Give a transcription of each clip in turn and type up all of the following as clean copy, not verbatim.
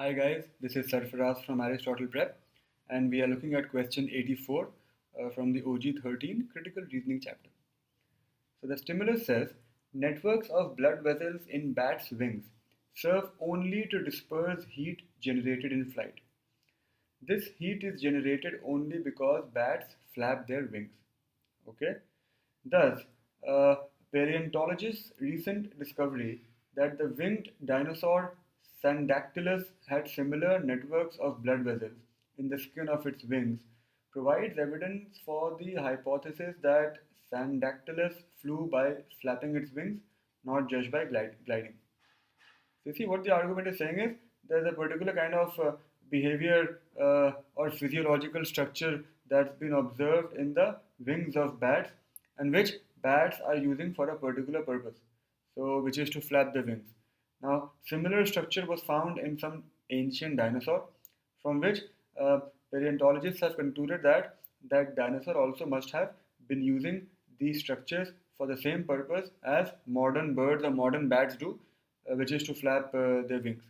Hi guys, this is Sarfraz from Aristotle Prep, and we are looking at question 84 from the OG 13 critical reasoning chapter. So the stimulus says networks of blood vessels in bats' wings serve only to disperse heat generated in flight. This heat is generated only because bats flap their wings. Okay? Thus, a paleontologist's recent discovery that the winged dinosaur Sandactylus had similar networks of blood vessels in the skin of its wings provides evidence for the hypothesis that Sandactylus flew by flapping its wings, not just by gliding. So you see what the argument is saying is there's a particular kind of behavior or physiological structure that's been observed in the wings of bats and which bats are using for a particular purpose. So which is to flap the wings. Now similar structure was found in some ancient dinosaur from which uh, paleontologists have concluded that that dinosaur also must have been using these structures for the same purpose as modern birds or modern bats do, which is to flap their wings.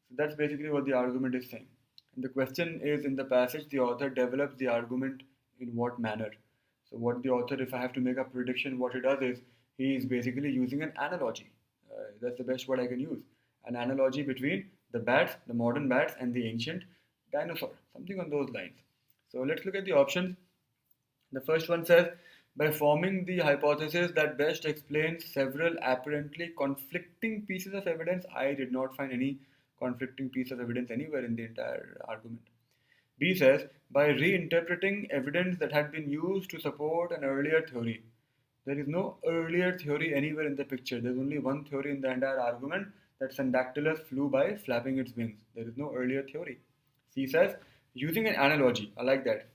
So that's basically what the argument is saying. And the question is in the passage, the author develops the argument in what manner. So, what the author, if I have to make a prediction, what he does is he is basically using an analogy. That's the best word I can use. An analogy between the bats, the modern bats, and the ancient dinosaur, something on those lines. So, let's look at the options. The first one says, by forming the hypothesis that best explains several apparently conflicting pieces of evidence, I did not find any conflicting piece of evidence anywhere in the entire argument. B says, by reinterpreting evidence that had been used to support an earlier theory. There is no earlier theory anywhere in the picture. There's only one theory in the entire argument that Syndactylus flew by flapping its wings. There is no earlier theory. C says, using an analogy. I like that.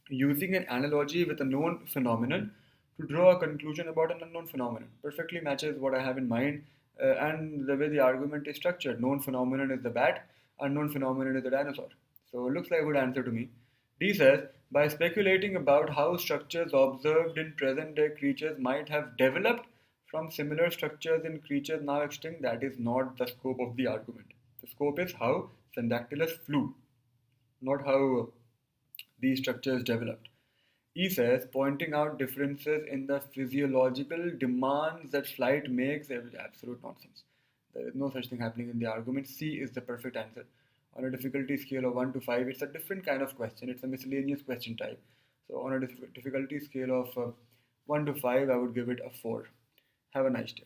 Using an analogy with a known phenomenon to draw a conclusion about an unknown phenomenon perfectly matches what I have in mind and the way the argument is structured. Known phenomenon is the bat, unknown phenomenon is the dinosaur. So it looks like a good answer to me. D says, by speculating about how structures observed in present day creatures might have developed from similar structures in creatures now extinct, that is not the scope of the argument. The scope is how Syndactylus flew, not how these structures developed. E says, pointing out differences in the physiological demands that flight makes is absolute nonsense. There is no such thing happening in the argument. C is the perfect answer. On a difficulty scale of 1 to 5, it's a different kind of question. It's a miscellaneous question type. So on a difficulty scale of 1 to 5, I would give it a 4. Have a nice day.